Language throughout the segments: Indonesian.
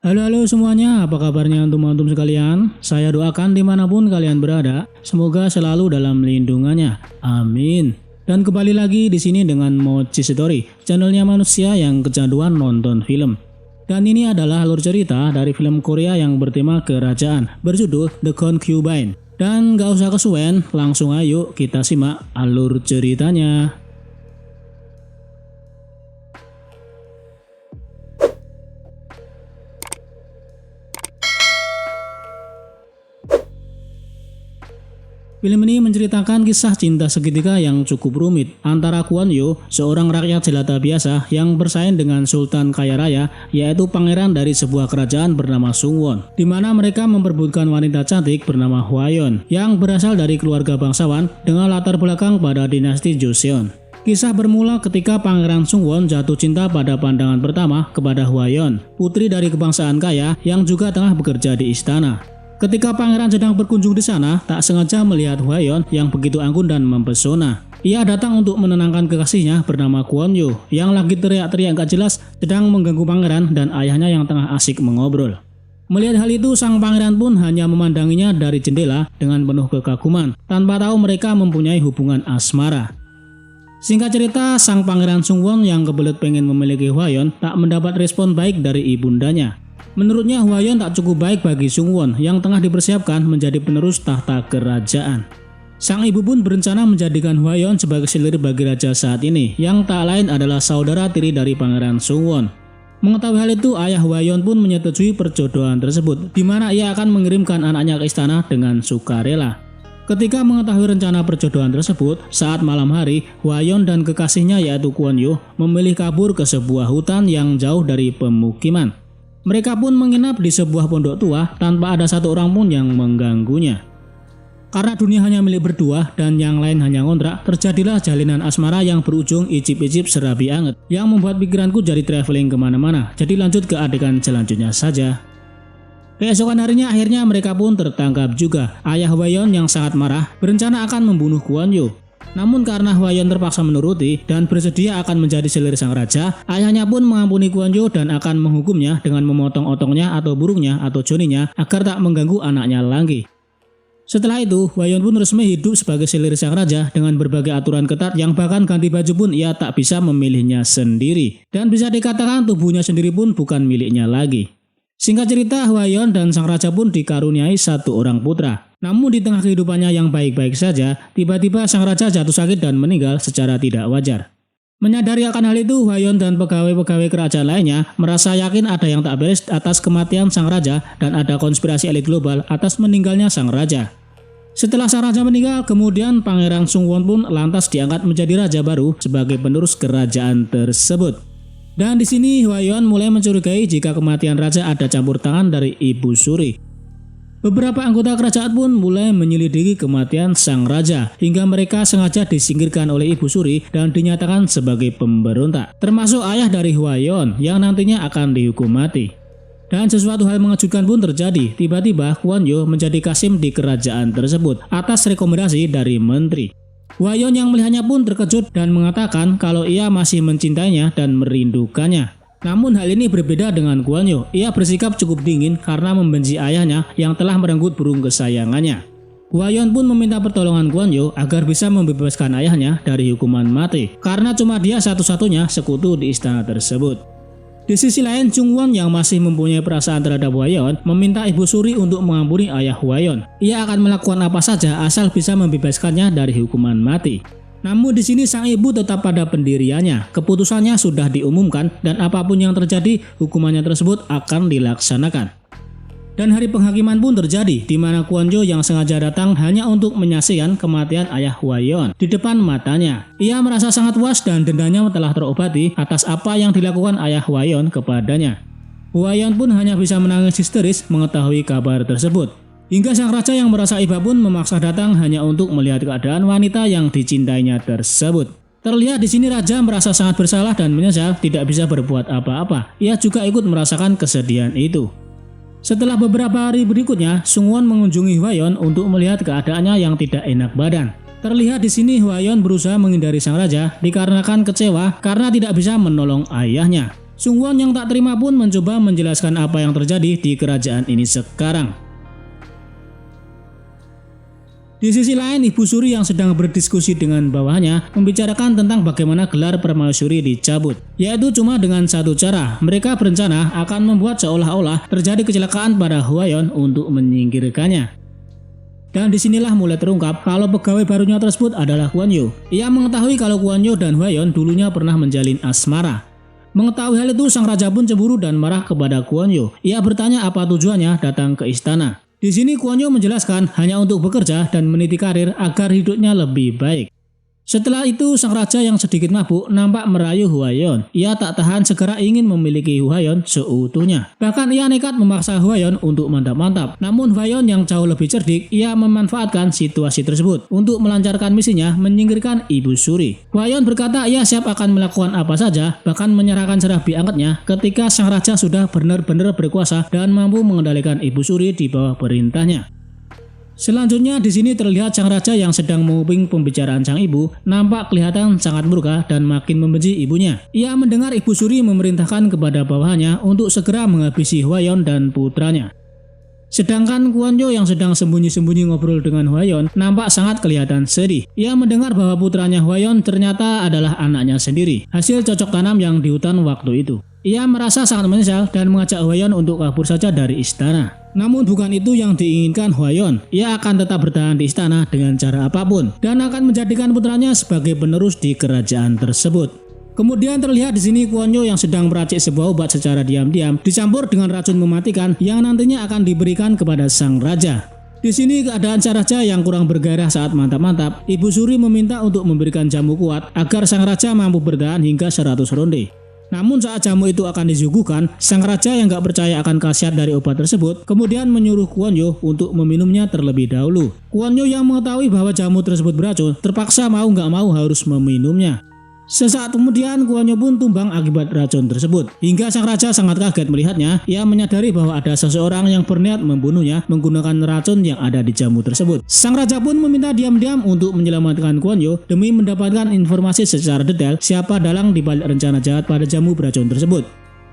Halo semuanya, apa kabarnya antum-antum sekalian? Saya doakan dimanapun kalian berada, semoga selalu dalam lindungannya. Amin. Dan kembali lagi di sini dengan Mochi Story, channelnya manusia yang kecanduan nonton film. Dan ini adalah alur cerita dari film Korea yang bertema kerajaan, berjudul The Concubine. Dan gak usah kesuwen, langsung ayo kita simak alur ceritanya. Film ini menceritakan kisah cinta segitiga yang cukup rumit antara Kwon Yo, seorang rakyat jelata biasa yang bersaing dengan sultan kaya raya, yaitu pangeran dari sebuah kerajaan bernama Sungwon, di mana mereka memperebutkan wanita cantik bernama Hwayeon yang berasal dari keluarga bangsawan dengan latar belakang pada dinasti Joseon. Kisah bermula ketika Pangeran Sungwon jatuh cinta pada pandangan pertama kepada Hwayeon, putri dari kebangsaan kaya yang juga tengah bekerja di istana. Ketika pangeran sedang berkunjung di sana, tak sengaja melihat Hwayeon yang begitu anggun dan mempesona. Ia datang untuk menenangkan kekasihnya bernama Kwon Yo yang lagi teriak-teriak gak jelas sedang mengganggu pangeran dan ayahnya yang tengah asik mengobrol. Melihat hal itu, sang pangeran pun hanya memandanginya dari jendela dengan penuh kekaguman, tanpa tahu mereka mempunyai hubungan asmara. Singkat cerita, sang pangeran Sungwon yang kebelet pengen memiliki Hwayeon tak mendapat respon baik dari ibundanya. Menurutnya Hwayeon tak cukup baik bagi Sungwon yang tengah dipersiapkan menjadi penerus tahta kerajaan. Sang ibu pun berencana menjadikan Hwayeon sebagai selir bagi raja saat ini, yang tak lain adalah saudara tiri dari Pangeran Sungwon. Mengetahui hal itu, ayah Hwayeon pun menyetujui perjodohan tersebut, di mana ia akan mengirimkan anaknya ke istana dengan sukarela. Ketika mengetahui rencana perjodohan tersebut, saat malam hari, Hwayeon dan kekasihnya yaitu Kwon Yo memilih kabur ke sebuah hutan yang jauh dari pemukiman. Mereka pun menginap di sebuah pondok tua tanpa ada satu orang pun yang mengganggunya. Karena dunia hanya milik berdua dan yang lain hanya ngontrak, terjadilah jalinan asmara yang berujung icip-icip serabi anget yang membuat pikiranku jadi traveling kemana-mana. Jadi lanjut ke adegan selanjutnya saja. Keesokan harinya akhirnya mereka pun tertangkap juga. Ayah Hwayeon yang sangat marah berencana akan membunuh Kwon Yo. Namun karena Hwayeon terpaksa menuruti dan bersedia akan menjadi selir sang raja, ayahnya pun mengampuni Kwon Yo dan akan menghukumnya dengan memotong otongnya atau burungnya atau joninya agar tak mengganggu anaknya lagi. Setelah itu, Hwayeon pun resmi hidup sebagai selir sang raja dengan berbagai aturan ketat yang bahkan ganti baju pun ia tak bisa memilihnya sendiri. Dan bisa dikatakan tubuhnya sendiri pun bukan miliknya lagi. Singkat cerita, Hwayeon dan sang raja pun dikaruniai satu orang putra. Namun di tengah kehidupannya yang baik-baik saja, tiba-tiba sang raja jatuh sakit dan meninggal secara tidak wajar. Menyadari akan hal itu, Hwayeon dan pegawai-pegawai kerajaan lainnya merasa yakin ada yang tak beres atas kematian sang raja dan ada konspirasi elit global atas meninggalnya sang raja. Setelah sang raja meninggal, kemudian Pangeran Sungwon pun lantas diangkat menjadi raja baru sebagai penerus kerajaan tersebut. Dan di sini Hwayeon mulai mencurigai jika kematian raja ada campur tangan dari Ibu Suri. Beberapa anggota kerajaan pun mulai menyelidiki kematian sang raja hingga mereka sengaja disingkirkan oleh Ibu Suri dan dinyatakan sebagai pemberontak, termasuk ayah dari Hwayeon yang nantinya akan dihukum mati. Dan sesuatu hal mengejutkan pun terjadi, tiba-tiba Kwon Yo menjadi kasim di kerajaan tersebut atas rekomendasi dari menteri. Hwayeon yang melihatnya pun terkejut dan mengatakan kalau ia masih mencintainya dan merindukannya. Namun hal ini berbeda dengan Kwon Yo. Ia bersikap cukup dingin karena membenci ayahnya yang telah merenggut burung kesayangannya. Hwayeon pun meminta pertolongan Kwon Yo agar bisa membebaskan ayahnya dari hukuman mati karena cuma dia satu-satunya sekutu di istana tersebut. Di sisi lain, Sungwon yang masih mempunyai perasaan terhadap Hwayeon meminta Ibu Suri untuk mengampuni ayah Hwayeon. Ia akan melakukan apa saja asal bisa membebaskannya dari hukuman mati. Namun di sini sang ibu tetap pada pendiriannya. Keputusannya sudah diumumkan dan apapun yang terjadi, hukumannya tersebut akan dilaksanakan. Dan hari penghakiman pun terjadi, di mana Kwon Yo yang sengaja datang hanya untuk menyaksikan kematian ayah Hwayeon di depan matanya. Ia merasa sangat puas dan dendanya telah terobati atas apa yang dilakukan ayah Hwayeon kepadanya. Hwayeon pun hanya bisa menangis histeris mengetahui kabar tersebut. Hingga sang raja yang merasa iba pun memaksa datang hanya untuk melihat keadaan wanita yang dicintainya tersebut. Terlihat di sini raja merasa sangat bersalah dan menyesal tidak bisa berbuat apa-apa. Ia juga ikut merasakan kesedihan itu. Setelah beberapa hari berikutnya, Sungwon mengunjungi Hwayeon untuk melihat keadaannya yang tidak enak badan. Terlihat di sini Hwayeon berusaha menghindari sang raja dikarenakan kecewa karena tidak bisa menolong ayahnya. Sungwon yang tak terima pun mencoba menjelaskan apa yang terjadi di kerajaan ini sekarang. Di sisi lain, Ibu Suri yang sedang berdiskusi dengan bawahannya membicarakan tentang bagaimana gelar permaisuri dicabut, yaitu cuma dengan satu cara. Mereka berencana akan membuat seolah-olah terjadi kecelakaan pada Hwayeon untuk menyingkirkannya. Dan disinilah mulai terungkap kalau pegawai barunya tersebut adalah Kwon Yo. Ia mengetahui kalau Kwon Yo dan Hwayeon dulunya pernah menjalin asmara. Mengetahui hal itu, sang raja pun cemburu dan marah kepada Kwon Yo. Ia bertanya apa tujuannya datang ke istana. Di sini Kwon Yo menjelaskan hanya untuk bekerja dan meniti karir agar hidupnya lebih baik. Setelah itu, sang raja yang sedikit mabuk nampak merayu Hwayeon. Ia tak tahan segera ingin memiliki Hwayeon seutuhnya. Bahkan ia nekat memaksa Hwayeon untuk mantap-mantap. Namun Hwayeon yang jauh lebih cerdik, ia memanfaatkan situasi tersebut untuk melancarkan misinya menyingkirkan Ibu Suri. Hwayeon berkata ia siap akan melakukan apa saja, bahkan menyerahkan serabi angkatnya ketika sang raja sudah benar-benar berkuasa dan mampu mengendalikan Ibu Suri di bawah perintahnya. Selanjutnya di sini terlihat sang raja yang sedang menguping pembicaraan sang ibu nampak kelihatan sangat murka dan makin membenci ibunya. Ia mendengar Ibu Suri memerintahkan kepada bawahannya untuk segera menghabisi Hwayeon dan putranya. Sedangkan Kwon Yo yang sedang sembunyi-sembunyi ngobrol dengan Hwayeon nampak sangat kelihatan sedih. Ia mendengar bahwa putranya Hwayeon ternyata adalah anaknya sendiri, hasil cocok tanam yang di hutan waktu itu. Ia merasa sangat menyesal dan mengajak Hwayeon untuk kabur saja dari istana. Namun bukan itu yang diinginkan Hwayeon. Ia akan tetap bertahan di istana dengan cara apapun dan akan menjadikan putranya sebagai penerus di kerajaan tersebut. Kemudian terlihat di sini Kwon Yo yang sedang meracik sebuah obat secara diam-diam dicampur dengan racun mematikan yang nantinya akan diberikan kepada sang raja. Di sini keadaan sang raja yang kurang bergairah saat mantap-mantap. Ibu Suri meminta untuk memberikan jamu kuat agar sang raja mampu bertahan hingga 100 ronde. Namun saat jamu itu akan disuguhkan, sang raja yang gak percaya akan khasiat dari obat tersebut kemudian menyuruh Kwon Yo untuk meminumnya terlebih dahulu. Kwon Yo yang mengetahui bahwa jamu tersebut beracun terpaksa mau gak mau harus meminumnya. Sesaat kemudian Kwon Yo pun tumbang akibat racun tersebut. Hingga sang raja sangat kaget melihatnya. Ia menyadari bahwa ada seseorang yang berniat membunuhnya menggunakan racun yang ada di jamu tersebut. Sang raja pun meminta diam-diam untuk menyelamatkan Kwon Yo demi mendapatkan informasi secara detail siapa dalang di balik rencana jahat pada jamu beracun tersebut.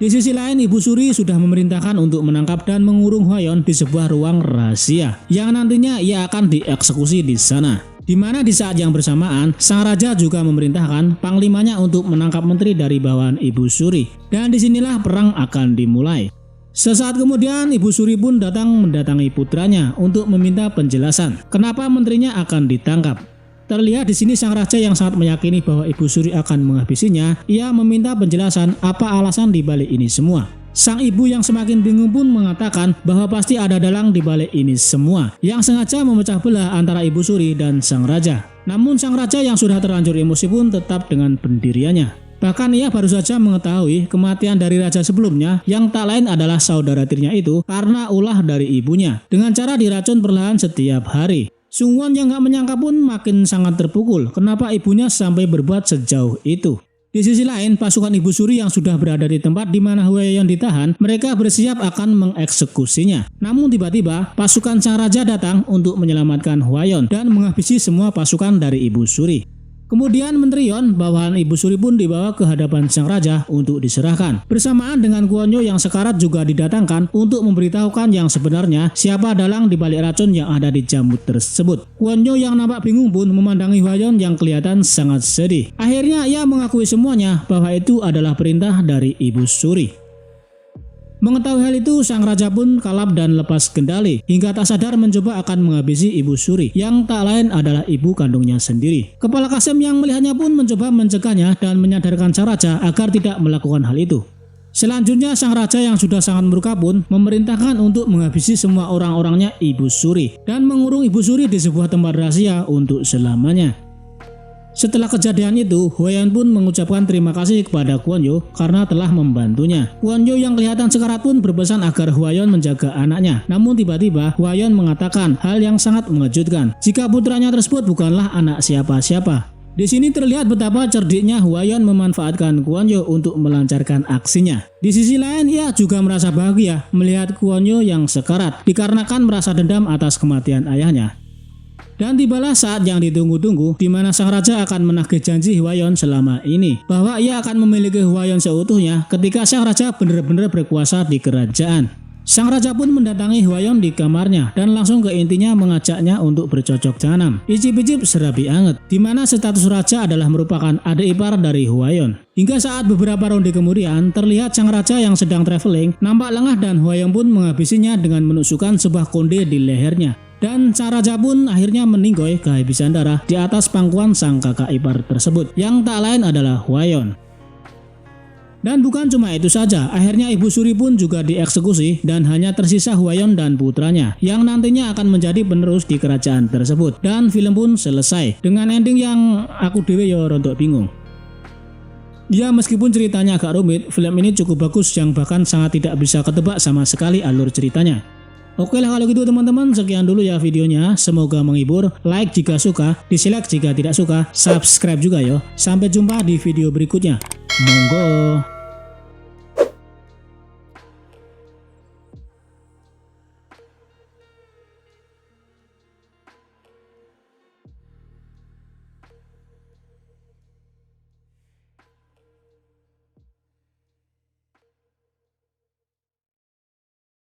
Di sisi lain, Ibu Suri sudah memerintahkan untuk menangkap dan mengurung Hwayeon di sebuah ruang rahasia yang nantinya ia akan dieksekusi di sana. Di mana di saat yang bersamaan, sang raja juga memerintahkan panglimanya untuk menangkap menteri dari bawahan Ibu Suri. Dan disinilah perang akan dimulai. Sesaat kemudian, Ibu Suri pun mendatangi putranya untuk meminta penjelasan kenapa menterinya akan ditangkap. Terlihat di sini sang raja yang sangat meyakini bahwa Ibu Suri akan menghabisinya. Ia meminta penjelasan apa alasan di balik ini semua. Sang ibu yang semakin bingung pun mengatakan bahwa pasti ada dalang di balik ini semua yang sengaja memecah belah antara Ibu Suri dan sang raja. Namun sang raja yang sudah terlanjur emosi pun tetap dengan pendiriannya. Bahkan ia baru saja mengetahui kematian dari raja sebelumnya yang tak lain adalah saudara tirinya itu karena ulah dari ibunya dengan cara diracun perlahan setiap hari. Sungwon yang gak menyangka pun makin sangat terpukul kenapa ibunya sampai berbuat sejauh itu. Di sisi lain, pasukan Ibu Suri yang sudah berada di tempat di mana Hwayeon ditahan, mereka bersiap akan mengeksekusinya. Namun tiba-tiba, pasukan sang raja datang untuk menyelamatkan Hwayeon dan menghabisi semua pasukan dari Ibu Suri. Kemudian Menteri Yeon, bawahan Ibu Suri pun dibawa ke hadapan sang raja untuk diserahkan. Bersamaan dengan Kwon Yo yang sekarat juga didatangkan untuk memberitahukan yang sebenarnya siapa dalang di balik racun yang ada di jamu tersebut. Kwon Yo yang nampak bingung pun memandangi Hwayeon yang kelihatan sangat sedih. Akhirnya ia mengakui semuanya bahwa itu adalah perintah dari Ibu Suri. Mengetahui hal itu, sang raja pun kalap dan lepas kendali hingga tak sadar mencoba akan menghabisi Ibu Suri yang tak lain adalah ibu kandungnya sendiri. Kepala Kasem yang melihatnya pun mencoba mencegahnya dan menyadarkan sang raja agar tidak melakukan hal itu. Selanjutnya sang raja yang sudah sangat murka pun memerintahkan untuk menghabisi semua orang-orangnya Ibu Suri dan mengurung Ibu Suri di sebuah tempat rahasia untuk selamanya. Setelah kejadian itu, Hwayeon pun mengucapkan terima kasih kepada Kwon Yo karena telah membantunya. Kwon Yo yang kelihatan sekarat pun berpesan agar Hwayeon menjaga anaknya. Namun tiba-tiba Hwayeon mengatakan hal yang sangat mengejutkan jika putranya tersebut bukanlah anak siapa-siapa. Di sini terlihat betapa cerdiknya Hwayeon memanfaatkan Kwon Yo untuk melancarkan aksinya. Di sisi lain, ia juga merasa bahagia melihat Kwon Yo yang sekarat dikarenakan merasa dendam atas kematian ayahnya. Dan tibalah saat yang ditunggu-tunggu di mana sang raja akan menagih janji Hwayeon selama ini bahwa ia akan memiliki Hwayeon seutuhnya ketika sang raja benar-benar berkuasa di kerajaan. Sang raja pun mendatangi Hwayeon di kamarnya dan langsung ke intinya mengajaknya untuk bercocok tanam. Icip-icip serabi anget, di mana status raja adalah merupakan adik ipar dari Hwayeon. Hingga saat beberapa ronde kemudian terlihat sang raja yang sedang traveling nampak lengah dan Hwayeon pun menghabisinya dengan menusukkan sebuah konde di lehernya. Dan sang raja pun akhirnya meninggoy kehabisan darah di atas pangkuan sang kakak ipar tersebut yang tak lain adalah Hwayeon. Dan bukan cuma itu saja, akhirnya Ibu Suri pun juga dieksekusi dan hanya tersisa Hwayeon dan putranya yang nantinya akan menjadi penerus di kerajaan tersebut. Dan film pun selesai dengan ending yang aku dewe yo rontok bingung. Ya meskipun ceritanya agak rumit, film ini cukup bagus yang bahkan sangat tidak bisa ketebak sama sekali alur ceritanya. Oke lah kalau gitu teman-teman, sekian dulu ya videonya, semoga menghibur, like jika suka, dislike jika tidak suka, subscribe juga yo. Sampai jumpa di video berikutnya. Monggo.